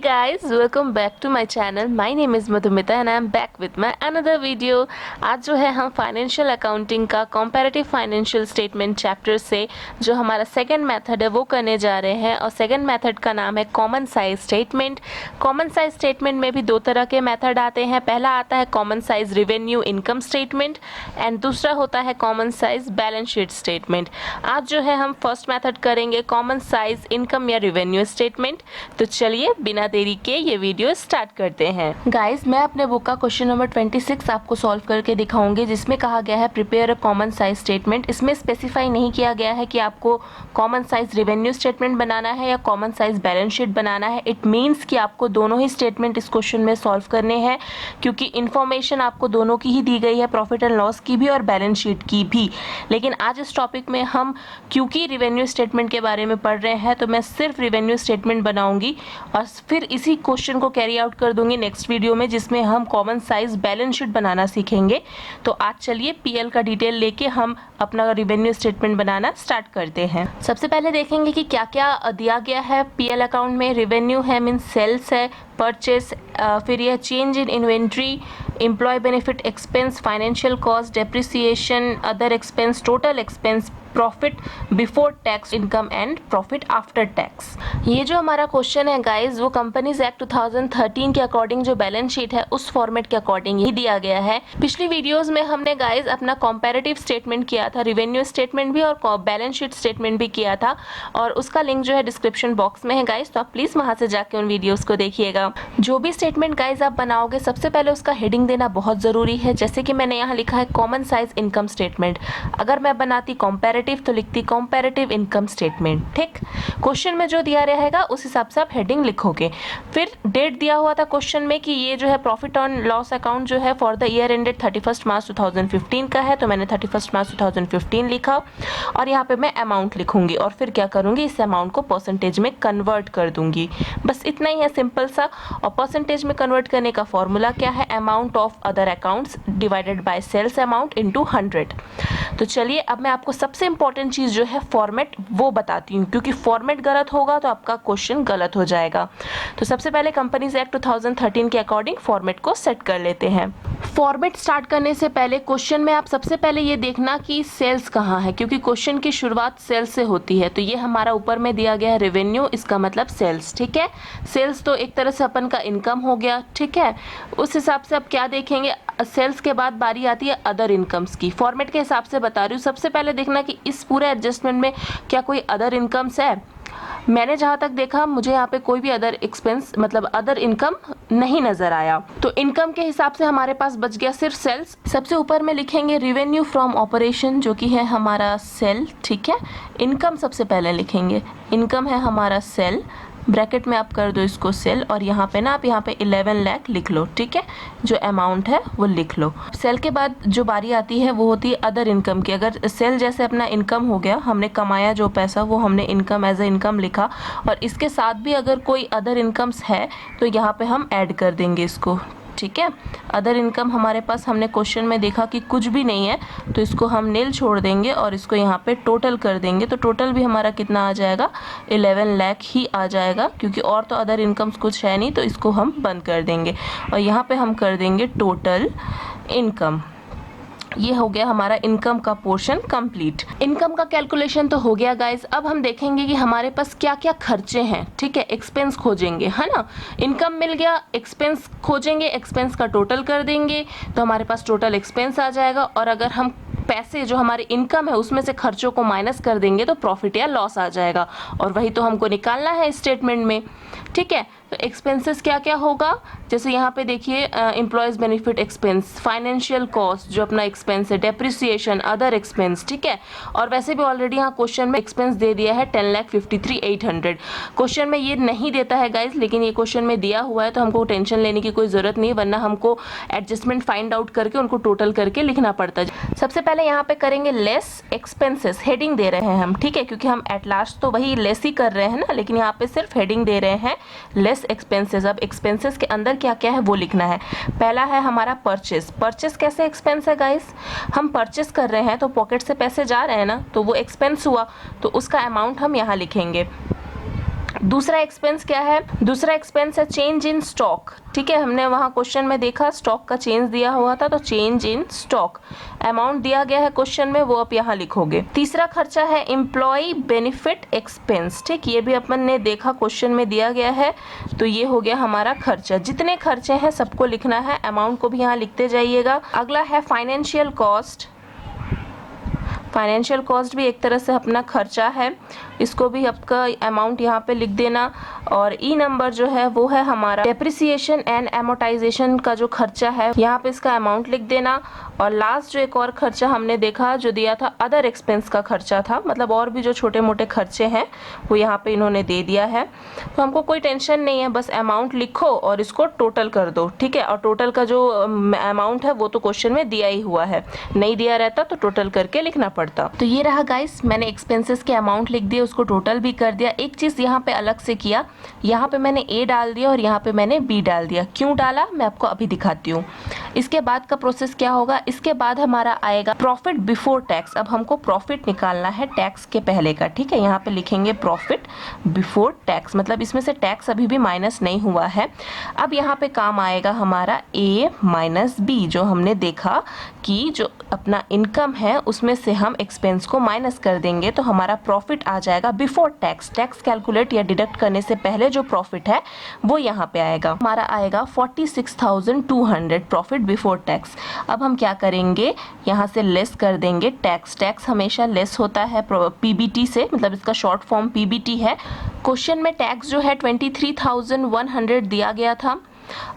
guys, welcome back to my channel. My name is Madhumita and I am back with my another video. आज जो है हम financial accounting का comparative financial statement chapter से जो हमारा सेकंड मेथड है वो करने जा रहे हैं और सेकंड मेथड का नाम है common size statement. Common size statement में भी दो तरह के मेथड आते हैं। पहला आता है common size revenue income statement and दूसरा होता है common size balance sheet statement. आज जो है हम फर्स्ट मेथड करेंगे कॉमन साइज इनकम या रिवेन्यू स्टेटमेंट। तो चलिए बिना देरी के ये वीडियो स्टार्ट करते हैं। गाइस, मैं अपने बुक का क्वेश्चन नंबर 26 आपको सॉल्व करके दिखाऊंगी जिसमें कहा गया है prepare a common size statement. इसमें स्पेसिफाई नहीं किया गया है कि आपको कॉमन साइज रिवेन्यू स्टेटमेंट बनाना है या कॉमन साइज बैलेंस शीट बनाना है। इट मीन्स कि आपको दोनों ही स्टेटमेंट इस क्वेश्चन में सॉल्व करने हैं क्योंकि इन्फॉर्मेशन आपको दोनों की ही दी गई है, प्रॉफिट एंड लॉस की भी और बैलेंस शीट की भी। लेकिन आज इस टॉपिक में हम क्योंकि रिवेन्यू स्टेटमेंट के बारे में पढ़ रहे हैं तो मैं सिर्फ रिवेन्यू स्टेटमेंट बनाऊंगी और फिर इसी क्वेश्चन को कैरी आउट कर दूंगी नेक्स्ट वीडियो में जिसमें हम कॉमन साइज बैलेंस शीट बनाना सीखेंगे। तो आज चलिए पीएल का डिटेल लेके हम अपना रिवेन्यू स्टेटमेंट बनाना स्टार्ट करते हैं। सबसे पहले देखेंगे कि क्या क्या दिया गया है पीएल अकाउंट में। रिवेन्यू है मीन सेल्स है, परचेस, फिर यह change in inventory, employ benefit expense, financial cost, depreciation, other expense, total expense, profit before tax income and profit after tax. ये जो हमारा क्वेश्चन है गाइस वो कंपनीज एक्ट 2013 के अकॉर्डिंग जो बैलेंस शीट है उस फॉर्मेट के अकॉर्डिंग ही दिया गया है। पिछली वीडियोस में हमने गाइस अपना कंपैरेटिव स्टेटमेंट किया था, रिवेन्यू स्टेटमेंट भी और बैलेंस शीट स्टेटमेंट भी किया था और उसका लिंक जो है डिस्क्रिप्शन बॉक्स में है गाइस, तो आप प्लीज वहां से जाके उन वीडियोस को देखिएगा। जो भी स्टेटमेंट गाइस आप बनाओगे सबसे पहले उसका हेडिंग देना बहुत जरूरी है। जैसे कि मैंने यहाँ लिखा है कॉमन साइज इनकम स्टेटमेंट, अगर मैं बनाती कंपैरेटिव तो लिखती कंपैरेटिव इनकम स्टेटमेंट। ठीक, क्वेश्चन में जो दिया रहेगा उस हिसाब से आप हेडिंग लिखोगे। फिर डेट दिया हुआ था क्वेश्चन में कि ये जो है प्रॉफिट एंड लॉस अकाउंट जो है फॉर द ईयर एंडेड 31 मार्च 2015 का है, तो मैंने 31 मार्च 2015 लिखा और यहाँ पे मैं अमाउंट लिखूंगी और फिर क्या करूंगी, इस अमाउंट को परसेंटेज में कन्वर्ट कर दूंगी। बस इतना ही है, सिंपल सा। और परसेंटेज में कन्वर्ट करने का फॉर्मूला क्या है, amount of other accounts divided by sales amount into 100। तो चलिए अब मैं आपको सबसे इंपॉर्टेंट चीज जो है फॉर्मेट वो बताती हूँ क्योंकि फॉर्मेट गलत होगा तो आपका क्वेश्चन गलत हो जाएगा। तो सबसे पहले कंपनीज एक्ट 2013 के अकॉर्डिंग फॉर्मेट को सेट कर लेते हैं। फॉर्मेट स्टार्ट करने से पहले क्वेश्चन में आप सबसे पहले ये देखना कि सेल्स कहाँ है क्योंकि क्वेश्चन की शुरुआत सेल्स से होती है। तो ये हमारा ऊपर में दिया गया है रेवेन्यू, इसका मतलब सेल्स। ठीक है, सेल्स तो एक तरह से अपन का इनकम हो गया। ठीक है, उस हिसाब से अब क्या देखेंगे, सेल्स के बाद बारी आती है अदर इनकम्स की। फॉर्मेट के हिसाब से बता रही हूँ। सबसे पहले देखना कि इस पूरे एडजस्टमेंट में क्या कोई अदर इनकम्स है। मैंने जहां तक देखा मुझे यहाँ पे कोई भी अदर एक्सपेंस मतलब अदर इनकम नहीं नजर आया। तो इनकम के हिसाब से हमारे पास बच गया सिर्फ सेल्स। सबसे ऊपर में लिखेंगे रिवेन्यू फ्रॉम ऑपरेशन जो कि है हमारा सेल। ठीक है, इनकम सबसे पहले लिखेंगे, इनकम है हमारा सेल, ब्रैकेट में आप कर दो इसको सेल और यहाँ पे ना आप यहाँ पे 11 लाख लिख लो। ठीक है, जो अमाउंट है वो लिख लो। सेल के बाद जो बारी आती है वो होती है अदर इनकम की। अगर सेल जैसे अपना इनकम हो गया, हमने कमाया जो पैसा वो हमने इनकम एज ए इनकम लिखा और इसके साथ भी अगर कोई अदर इनकम्स है तो यहाँ पे हम ऐड कर देंगे इसको। ठीक है, अदर इनकम हमारे पास हमने क्वेश्चन में देखा कि कुछ भी नहीं है तो इसको हम नील छोड़ देंगे और इसको यहाँ पे टोटल कर देंगे। तो टोटल भी हमारा कितना आ जाएगा, 11 लाख ही आ जाएगा क्योंकि और तो अदर इनकम्स कुछ है नहीं, तो इसको हम बंद कर देंगे और यहाँ पे हम कर देंगे टोटल इनकम। ये हो गया हमारा इनकम का पोर्शन कंप्लीट। इनकम का कैलकुलेशन तो हो गया गाइस। अब हम देखेंगे कि हमारे पास क्या क्या खर्चे हैं। ठीक है, एक्सपेंस खोजेंगे, है ना। इनकम मिल गया, एक्सपेंस खोजेंगे, एक्सपेंस का टोटल कर देंगे तो हमारे पास टोटल एक्सपेंस आ जाएगा। और अगर हम पैसे जो हमारे इनकम है उसमें से खर्चों को माइनस कर देंगे तो प्रॉफिट या लॉस आ जाएगा और वही तो हमको निकालना है स्टेटमेंट में। ठीक है, तो एक्सपेंसेस क्या क्या होगा, जैसे यहाँ पे देखिए employees benefit expense, financial cost जो अपना एक्सपेंस है, डेप्रिसिएशन, अदर एक्सपेंस। ठीक है, और वैसे भी ऑलरेडी यहाँ क्वेश्चन में एक्सपेंस दे दिया है 10,53,800। क्वेश्चन में ये नहीं देता है गाइज, लेकिन ये क्वेश्चन में दिया हुआ है तो हमको टेंशन लेने की कोई जरूरत नहीं, वरना हमको एडजस्टमेंट फाइंड आउट करके उनको टोटल करके लिखना पड़ता है। सबसे पहले यहाँ पे करेंगे लेस एक्सपेंसेस, हेडिंग दे रहे हैं हम। ठीक है, क्योंकि हम एट लास्ट तो वही लेस ही कर रहे हैं ना, लेकिन यहाँ पे सिर्फ हेडिंग दे रहे हैं लेस एक्सपेंसेस। अब एक्सपेंसेस के अंदर क्या क्या है वो लिखना है। पहला है हमारा परचेस। परचेस कैसे एक्सपेंस है गाइस, हम परचेस कर रहे हैं तो पॉकेट से पैसे जा रहे हैं ना, तो वो एक्सपेंस हुआ, तो उसका अमाउंट हम यहाँ लिखेंगे। दूसरा एक्सपेंस क्या है? दूसरा एक्सपेंस है चेंज इन स्टॉक। ठीक है, हमने वहाँ क्वेश्चन में देखा स्टॉक का चेंज दिया हुआ था, तो चेंज इन स्टॉक अमाउंट दिया गया है क्वेश्चन में, वो आप यहाँ लिखोगे। तीसरा खर्चा है एम्प्लॉय बेनिफिट एक्सपेंस। ठीक, ये भी अपन ने देखा क्वेश्चन में दिया गया है, तो ये हो गया हमारा खर्चा। जितने खर्चे हैं सबको लिखना है, अमाउंट को भी यहाँ लिखते जाइएगा। अगला है फाइनेंशियल कॉस्ट। फाइनेंशियल कॉस्ट भी एक तरह से अपना खर्चा है, इसको भी आपका अमाउंट यहाँ पे लिख देना। और ई नंबर जो है वो है हमारा डेप्रिसिएशन एंड एमोटाइजेशन का जो खर्चा है, यहाँ पे इसका अमाउंट लिख देना। और लास्ट जो एक और खर्चा हमने देखा जो दिया था अदर एक्सपेंस का खर्चा था, मतलब और भी जो छोटे मोटे खर्चे हैं वो यहाँ पे इन्होंने दे दिया है। तो हमको कोई टेंशन नहीं है, बस अमाउंट लिखो और इसको टोटल कर दो। ठीक है, और टोटल का जो अमाउंट है वो तो क्वेश्चन में दिया ही हुआ है, नहीं दिया रहता तो टोटल करके लिखना पड़ता। तो ये रहा गाइस, मैंने एक्सपेंसेस के अमाउंट लिख दिए, उसको टोटल भी कर दिया। एक चीज़ यहाँ पे अलग से किया, यहाँ पे मैंने ए डाल दिया और यहाँ पे मैंने बी डाल दिया। क्यों डाला मैं आपको अभी दिखाती हूँ। इसके बाद का प्रोसेस क्या होगा, इसके बाद हमारा आएगा प्रॉफिट बिफोर टैक्स। अब हमको प्रॉफिट निकालना है टैक्स के पहले का। ठीक है, यहाँ पे लिखेंगे प्रॉफिट बिफोर टैक्स, मतलब इसमें से टैक्स अभी भी माइनस नहीं हुआ है। अब यहाँ पे काम आएगा हमारा ए माइनस बी, जो हमने देखा कि जो अपना इनकम है उसमें से हम एक्सपेंस को माइनस कर देंगे तो हमारा प्रॉफिट आ जाएगा बिफोर टैक्स। टैक्स कैलकुलेट या डिडक्ट करने से पहले जो प्रॉफिट है वो यहाँ पे आएगा, हमारा आएगा 46,200 प्रॉफिट बिफोर टैक्स। अब हम क्या करेंगे, यहाँ से लेस कर देंगे टैक्स। टैक्स हमेशा लेस होता है पीबीटी से, मतलब इसका शॉर्ट फॉर्म पीबीटी है। क्वेश्चन में टैक्स जो है 23,100 दिया गया था।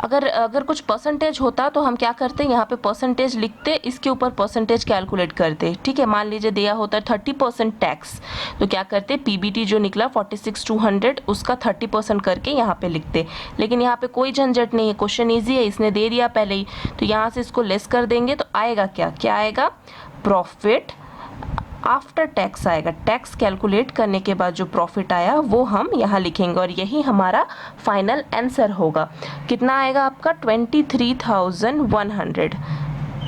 अगर कुछ परसेंटेज होता तो हम क्या करते, यहाँ पे परसेंटेज लिखते, इसके ऊपर परसेंटेज कैलकुलेट करते। ठीक है, मान लीजिए दिया होता है 30% टैक्स, तो क्या करते, पीबीटी जो निकला 46,200 उसका 30% करके यहाँ पे लिखते। लेकिन यहाँ पे कोई झंझट नहीं है, क्वेश्चन ईजी है, इसने दे दिया पहले ही, तो यहाँ से इसको लेस कर देंगे तो आएगा क्या आएगा, प्रॉफिट आफ्टर टैक्स आएगा। टैक्स कैलकुलेट करने के बाद जो प्रॉफिट आया वो हम यहाँ लिखेंगे और यही हमारा फाइनल आंसर होगा। कितना आएगा आपका 23,100।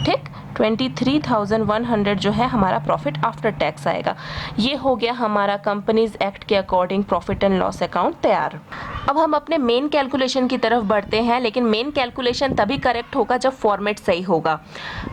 ठीक, 23,100 जो है हमारा प्रॉफिट आफ्टर टैक्स आएगा। ये हो गया हमारा कंपनीज एक्ट के according profit and loss account तैयार। अब हम अपने मेन कैलकुलेशन की तरफ बढ़ते हैं, लेकिन मेन कैलकुलेशन तभी करेक्ट होगा जब फॉर्मेट सही होगा।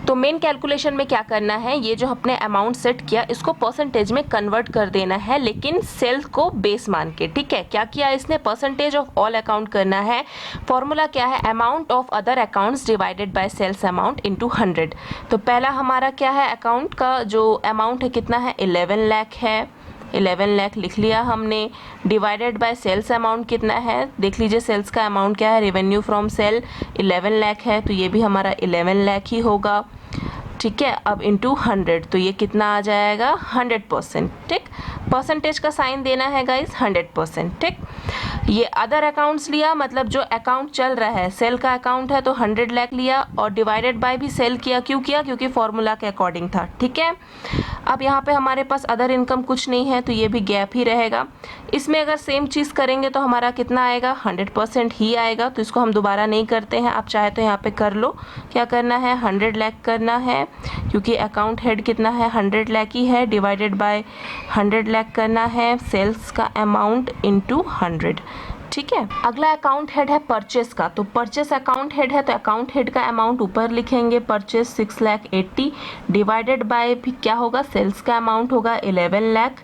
तो मेन कैलकुलेशन में क्या करना है, ये जो अपने अमाउंट सेट किया इसको परसेंटेज में कन्वर्ट कर देना है, लेकिन सेल को बेस मान के। ठीक है, क्या किया इसने, परसेंटेज ऑफ ऑल अकाउंट करना है। फॉर्मूला क्या है, amount of other accounts divided by sales amount into 100। तो पहला हमारा क्या है, अकाउंट का जो अमाउंट है कितना है, 11 लाख है। 11 लाख लिख लिया हमने, डिवाइडेड बाय सेल्स अमाउंट कितना है, देख लीजिए सेल्स का अमाउंट क्या है, रेवेन्यू फ्रॉम सेल 11 लाख है, तो ये भी हमारा 11 लाख ही होगा। ठीक है, अब इंटू 100, तो ये कितना आ जाएगा 100%। ठीक, परसेंटेज का साइन देना है गाइस 100%। ठीक, ये अदर अकाउंट्स लिया, मतलब जो अकाउंट चल रहा है, सेल का अकाउंट है तो 100 लाख लिया, और डिवाइडेड बाय भी सेल किया। क्यों किया, क्योंकि फॉर्मूला के अकॉर्डिंग था। ठीक है, अब यहाँ पे हमारे पास अदर इनकम कुछ नहीं है तो ये भी गैप ही रहेगा। इसमें अगर सेम चीज़ करेंगे तो हमारा कितना आएगा, 100% ही आएगा, तो इसको हम दोबारा नहीं करते हैं। आप चाहे तो यहाँ पे कर लो, क्या करना है, 100 लाख करना है, क्योंकि अकाउंट हेड कितना है, 100 लाख ही है, डिवाइडेड बाय 100 लाख करना है, सेल्स का अमाउंट इंटू 100। ठीक है, अगला अकाउंट हेड है परचेस का, तो परचेस अकाउंट हेड है तो अकाउंट हेड का अमाउंट ऊपर लिखेंगे, परचेस 6,80,000 डिवाइडेड बाय भी क्या होगा, सेल्स का अमाउंट होगा 11 लाख।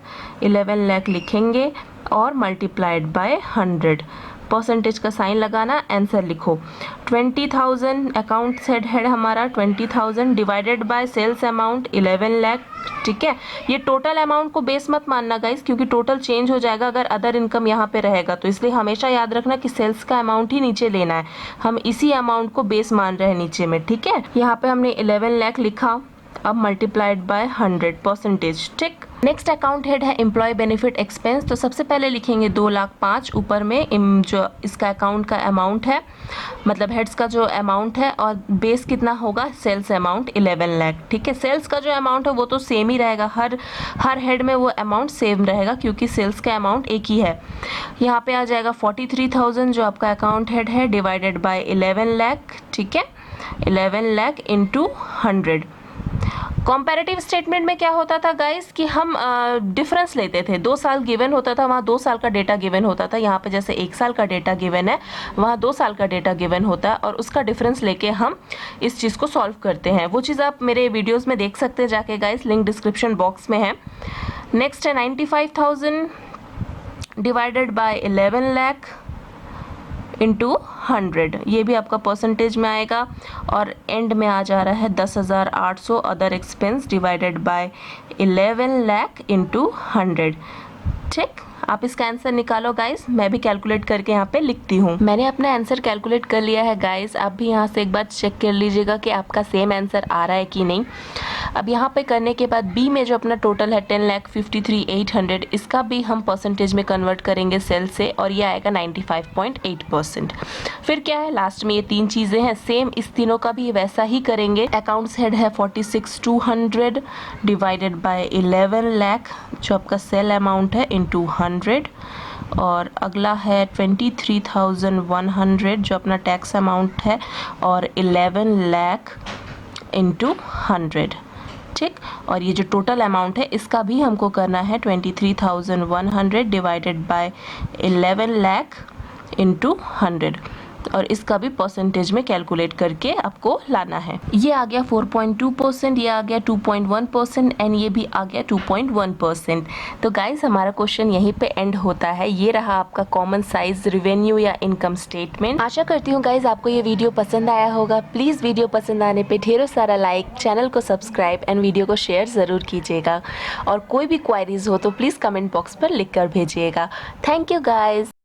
11 लाख लिखेंगे और मल्टीप्लाइड बाय 100, परसेंटेज का साइन लगाना, आंसर लिखो। 20,000 अकाउंट हेड हमारा 20,000 divided by sales amount 11 lakh. ठीक है, ये टोटल अमाउंट को बेस मत मानना गाइस, क्योंकि टोटल चेंज हो जाएगा अगर अदर इनकम यहाँ पे रहेगा, तो इसलिए हमेशा याद रखना कि सेल्स का अमाउंट ही नीचे लेना है, हम इसी अमाउंट को बेस मान रहे हैं नीचे में। ठीक है, यहाँ पे हमने 11 लाख लिखा, अब मल्टीप्लाइड बाय 100 परसेंटेज। ठीक, नेक्स्ट अकाउंट हेड है एम्प्लॉय बेनिफिट एक्सपेंस, तो सबसे पहले लिखेंगे 2,05,000 ऊपर में जो इसका अकाउंट का अमाउंट है, मतलब हेड्स का जो अमाउंट है, और बेस कितना होगा, सेल्स अमाउंट 11 लाख। ठीक है, सेल्स का जो अमाउंट है वो तो सेम ही रहेगा, हर हेड में वो अमाउंट सेम रहेगा क्योंकि सेल्स का अमाउंट एक ही है। यहाँ पे आ जाएगा 43,000 जो आपका अकाउंट हेड है, डिवाइडेड बाय 11 लाख। ठीक है, 11 लाख इंटू 100, कंपैरेटिव स्टेटमेंट में क्या होता था गाइस कि हम डिफरेंस लेते थे। 2 साल गिवन होता था, वहाँ 2 साल का डेटा गिवन होता था। यहाँ पे जैसे 1 साल का डेटा गिवन है, वहाँ 2 साल का डेटा गिवन होता है और उसका डिफरेंस लेके हम इस चीज़ को सॉल्व करते हैं। वो चीज़ आप मेरे वीडियोज़ में देख सकते हैं जाके गाइस, लिंक डिस्क्रिप्शन बॉक्स में है। नेक्स्ट है 95,000 डिवाइडेड बाय 11 लाख इंटू 100, ये भी आपका परसेंटेज में आएगा। और एंड में आ जा रहा है 10,800 other expense divided by 11 lakh into 100। ठीक, आप इसका आंसर निकालो गाइस, मैं भी कैलकुलेट करके यहाँ पे लिखती हूँ। मैंने अपना आंसर कैलकुलेट कर लिया है गाइस, आप भी यहाँ से एक बार चेक कर लीजिएगा कि आपका सेम आंसर आ रहा है कि नहीं। अब यहाँ पे करने के बाद बी में जो अपना टोटल है 10,53,800, इसका भी हम परसेंटेज में कन्वर्ट करेंगे सेल से और ये आएगा 95.8%। फिर क्या है लास्ट में, ये 3 चीज़ें हैं सेम, इस तीनों का भी वैसा ही करेंगे। अकाउंट्स हेड है 46,200 डिवाइडेड बाय 11 लाख जो आपका सेल अमाउंट है इंटू 100, और अगला है 23,100 जो अपना टैक्स अमाउंट है और 11 लाख इंटू 100। ठीक, और ये जो टोटल अमाउंट है इसका भी हमको करना है 23,100 डिवाइडेड बाय 11 लाख इंटू 100, और इसका भी परसेंटेज में कैलकुलेट करके आपको लाना है। ये आ गया 4.2%, ये आ गया 2.1% एंड ये भी आ गया 2.1%। तो गाइस हमारा क्वेश्चन यहीं पे एंड होता है। ये रहा आपका कॉमन साइज रेवेन्यू या इनकम स्टेटमेंट। आशा करती हूँ गाइस आपको ये वीडियो पसंद आया होगा। प्लीज़ वीडियो पसंद आने पे ढेरों सारा लाइक, चैनल को सब्सक्राइब एंड वीडियो को शेयर ज़रूर कीजिएगा। और कोई भी क्वायरीज हो तो प्लीज़ कमेंट बॉक्स पर लिख कर भेजिएगा। Thank you guys.